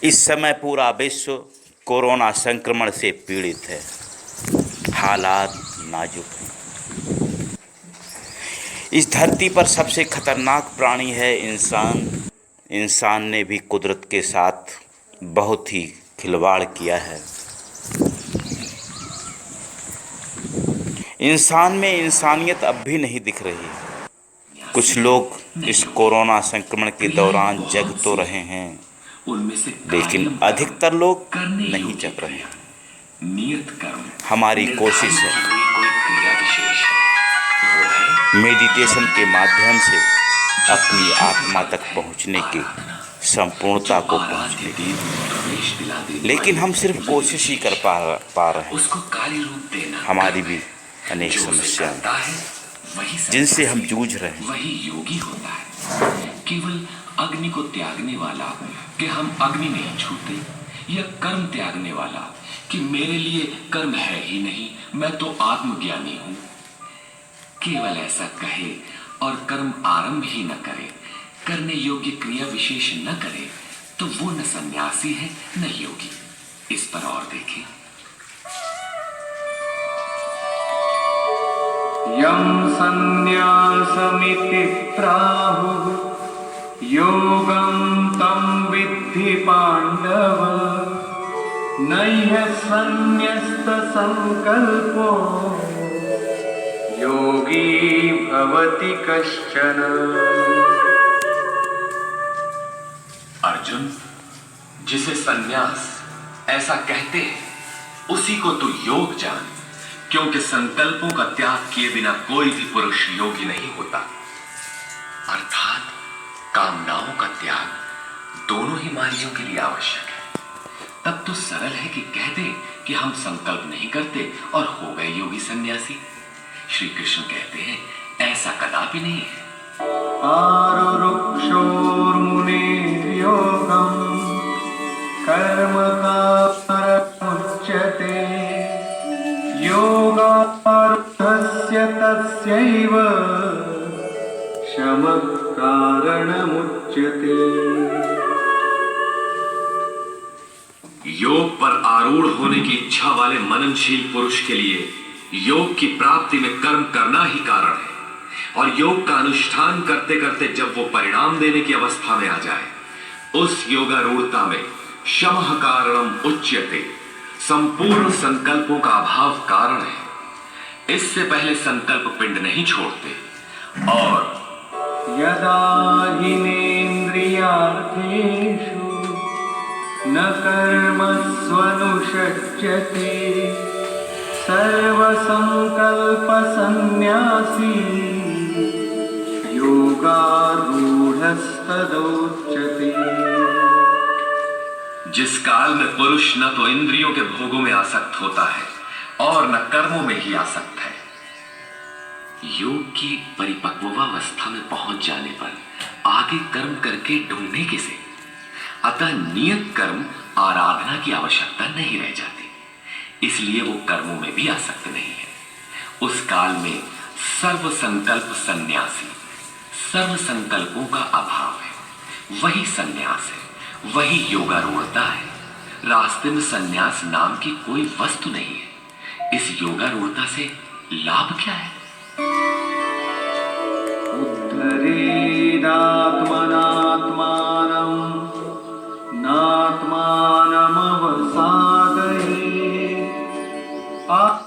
इस समय पूरा विश्व कोरोना संक्रमण से पीड़ित है। हालात नाजुक हैं। इस धरती पर सबसे खतरनाक प्राणी है इंसान। इंसान ने भी कुदरत के साथ बहुत ही खिलवाड़ किया है। इंसान में इंसानियत अब भी नहीं दिख रही। कुछ लोग इस कोरोना संक्रमण के दौरान जग तो रहे हैं, लेकिन अधिकतर लोग नहीं जग रहे हैं। हमारी कोशिश है मेडिटेशन के माध्यम से अपनी आत्मा तक पहुंचने की, संपूर्णता को पहुंचने की, लेकिन हम सिर्फ कोशिश ही कर पा रहे हैं। हमारी भी अनेक समस्याएं जिनसे हम जूझ रहे हैं। वही योगी होता है, केवल अग्नि को त्यागने वाला कि हम अग्नि नहीं छूते, या कर्म त्यागने वाला कि मेरे लिए कर्म है ही नहीं, मैं तो आत्मज्ञानी हूं। केवल ऐसा कहे और कर्म आरंभ ही न करे, करने योग्य क्रिया विशेष न करे, तो वो न सन्यासी है न योगी। इस पर और देखें। यं सन्न्यासमिति प्राहुः योगं तं विद्धि पाण्डव, नैह सन्न्यस्त संकल्पो योगी भवति कश्चन। अर्जुन, जिसे सन्यास ऐसा कहते हैं, उसी को तू योग जान, क्योंकि संकल्पों का त्याग किए बिना कोई भी पुरुष योगी नहीं होता। अर्थात कामनाओं का त्याग दोनों ही मार्गों के लिए आवश्यक है। तब तो सरल है कि कह दे कि हम संकल्प नहीं करते और हो गए योगी सन्यासी। श्री कृष्ण कहते हैं ऐसा कदापि नहीं है। आरुरुक्षोर्मुनेर्योगं कर्म मुच्यते, योगारूढस्य तस्यैव शमः कारणमुच्यते। योग पर आरूढ़ होने की इच्छा वाले मननशील पुरुष के लिए योग की प्राप्ति में कर्म करना ही कारण है, और योग का अनुष्ठान करते करते जब वो परिणाम देने की अवस्था में आ जाए, उस योगारूढ़ता में शमः कारणम उच्यते, संपूर्ण संकल्पों का अभाव कारण है। इससे पहले संकल्प पिंड नहीं छोड़ते। और यदा हिनेन्द्रियार्थेषु न कर्मस्वनुषज्यते, सर्वसंकल्प सन्न्यासी योगारूढ़स्तदोच्यते। जिस काल में पुरुष न तो इंद्रियों के भोगों में आसक्त होता है और न कर्मों में ही आसक्त है, योग की परिपक्वावस्था में पहुंच जाने पर आगे कर्म करके ढूंढने किसे। अतः नियत कर्म आराधना की आवश्यकता नहीं रह जाती, इसलिए वो कर्मों में भी आसक्त नहीं है। उस काल में सर्व संकल्प सन्यासी, सर्व संकल्पों का अभाव है, वही सन्यास है, वही योगारूढ़ता है। रास्ते में सन्यास नाम की कोई वस्तु नहीं है। इस योगारूढ़ता से लाभ क्या है? उद्धरेदात्मनात्मानं नात्मानमवसादयेत्,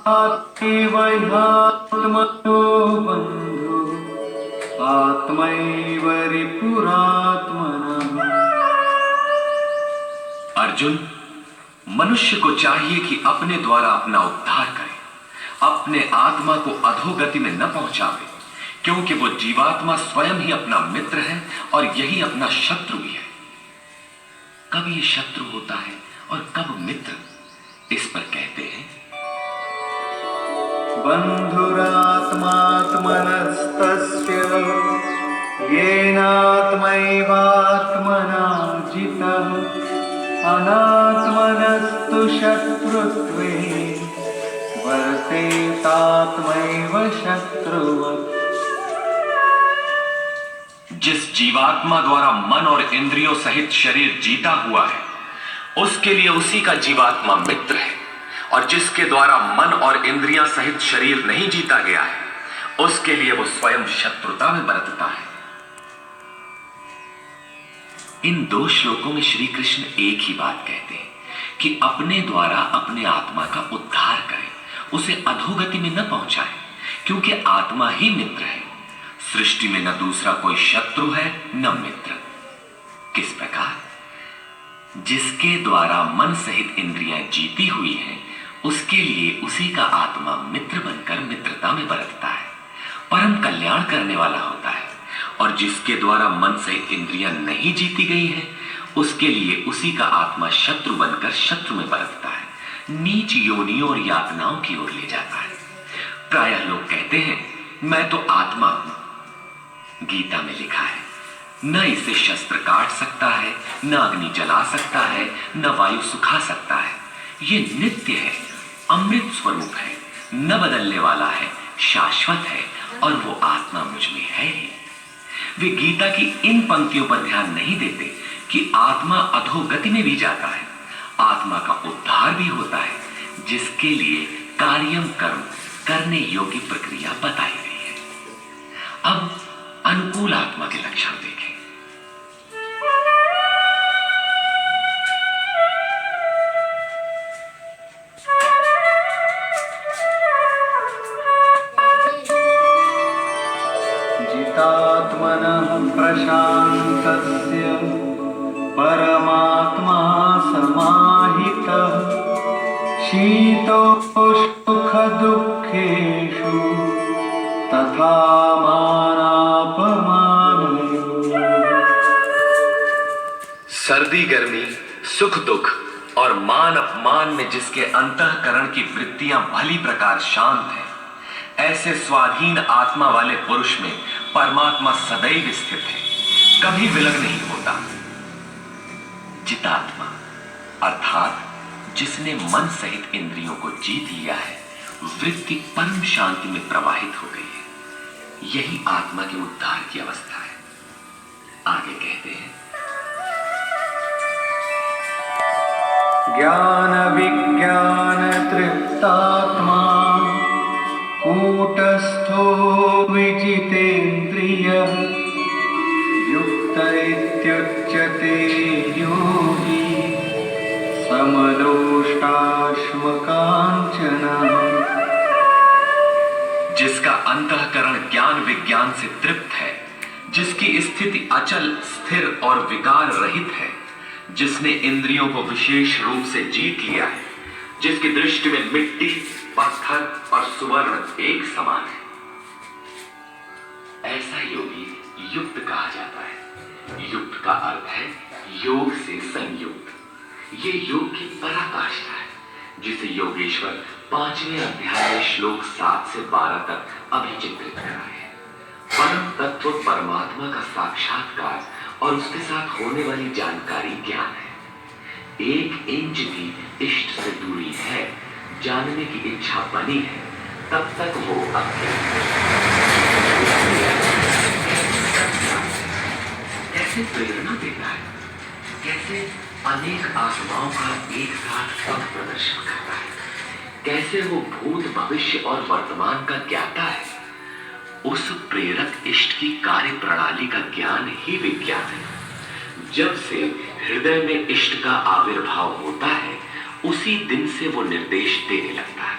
आत्मैवह्यात्मनो बन्धु आत्मैव रिपुरात्मनः। अर्जुन, मनुष्य को चाहिए कि अपने द्वारा अपना उद्धार करे, अपने आत्मा को अधोगति में न पहुंचावे, क्योंकि वो जीवात्मा स्वयं ही अपना मित्र है और यही अपना शत्रु भी है। कब ये शत्रु होता है और कब मित्र, इस पर कहते हैं बन्धुरात्मात्मनस्तस्य येनात्मैवात्मना जितः, अनात्मनस्तु शत्रुत्वे वर्तेतात्मैव शत्रुवत्। जिस जीवात्मा द्वारा मन और इंद्रियों सहित शरीर जीता हुआ है, उसके लिए उसी का जीवात्मा मित्र है, और जिसके द्वारा मन और इंद्रियां सहित शरीर नहीं जीता गया है, उसके लिए वो स्वयं शत्रुता में बरतता है। इन 2 श्लोकों में श्री कृष्ण एक ही बात कहते हैं कि अपने द्वारा अपने आत्मा का उद्धार करें, उसे अधोगति में न पहुंचाए, क्योंकि आत्मा ही मित्र है। सृष्टि में न दूसरा कोई शत्रु है न मित्र। किस प्रकार? जिसके द्वारा मन सहित इंद्रियां जीती हुई हैं, उसके लिए उसी का आत्मा मित्र बनकर मित्रता में बरतता है, परम कल्याण करने वाला होता है। और जिसके द्वारा मन सहित इंद्रियां नहीं जीती गई हैं, उसके लिए उसी का आत्मा शत्रु बनकर शत्रु में बरतता है, नीच योनियों और यातनाओं की ओर ले जाता है। प्रायः लोग कहते हैं, मैं तो आत्मा हूं। गीता में लिखा है, न इसे शस्त्र काट सकता है, न अग्नि जला सकता है, न वायु सुखा सकता है। ये नित्य है, अमृत स्वरूप है, न बदलने वाला है, शाश्वत है, और वो आत्मा मुझ में है ही। वे गीता की इन पंक्तियों पर ध्यान नहीं देते कि आत्मा अधोगति में भी जाता है, आत्मा का उद्धार भी होता है, जिसके लिए कार्यम कर्म करने योग्य प्रक्रिया बताई गई है। अब अनुकूल आत्मा के लक्षण देखें। जितात्मनः प्रशान्तस्य परमात्मा समाहितः शीतोष्णसुखदुःखेषु तथा मानापमानयोः। सर्दी गर्मी, सुख दुख और मान अपमान में जिसके अंतःकरण की वृत्तियां भली प्रकार शांत है, ऐसे स्वाधीन आत्मा वाले पुरुष में परमात्मा सदैव स्थित है, कभी विलग नहीं होता। जितात्मा अर्थात जिसने मन सहित इंद्रियों को जीत लिया है, वृत्ति परम शांति में प्रवाहित हो गई है, यही आत्मा के उद्धार की अवस्था है। आगे कहते हैं, ज्ञान विज्ञान तृप्तात्मा कूटस्थो विजितेन्द्रियः युक्त इत्युच्यते योगी समलोष्टाश्मकाञ्चनः। जिसका अंतःकरण ज्ञान विज्ञान से तृप्त है, जिसकी स्थिति अचल स्थिर और विकार रहित है, जिसने इंद्रियों को विशेष रूप से जीत लिया है, जिसकी दृष्टि में मिट्टी, पत्थर और सुवर्ण एक समान है, ऐसा योगी युक्त कहा जाता है। युक्त का अर्थ है योग से संयुक्त। ये योग की पराकाष्ठा है, जिसे योगेश्वर 5वें अध्याय में श्लोक 7 से 12 तक अभिचित्रित कर रहे हैं। परम तत्व परमात्मा का साक्षात्कार और उसके साथ होने वाली जानकारी ज्ञान है। 1 इंच भी इष्ट से दूरी है, जानने की इच्छा बनी है, तब तक वो अज्ञान है। कैसे प्रेरणा देता है, कैसे अनेक आत्माओं का एक साथ पथ प्रदर्शन करता है, कैसे वो भूत भविष्य और वर्तमान का ज्ञाता है। उस प्रेरक इष्ट की कार्य प्रणाली का ज्ञान ही विज्ञान है। जब से हृदय में इष्ट का आविर्भाव होता है, उसी दिन से वो निर्देश देने लगता है।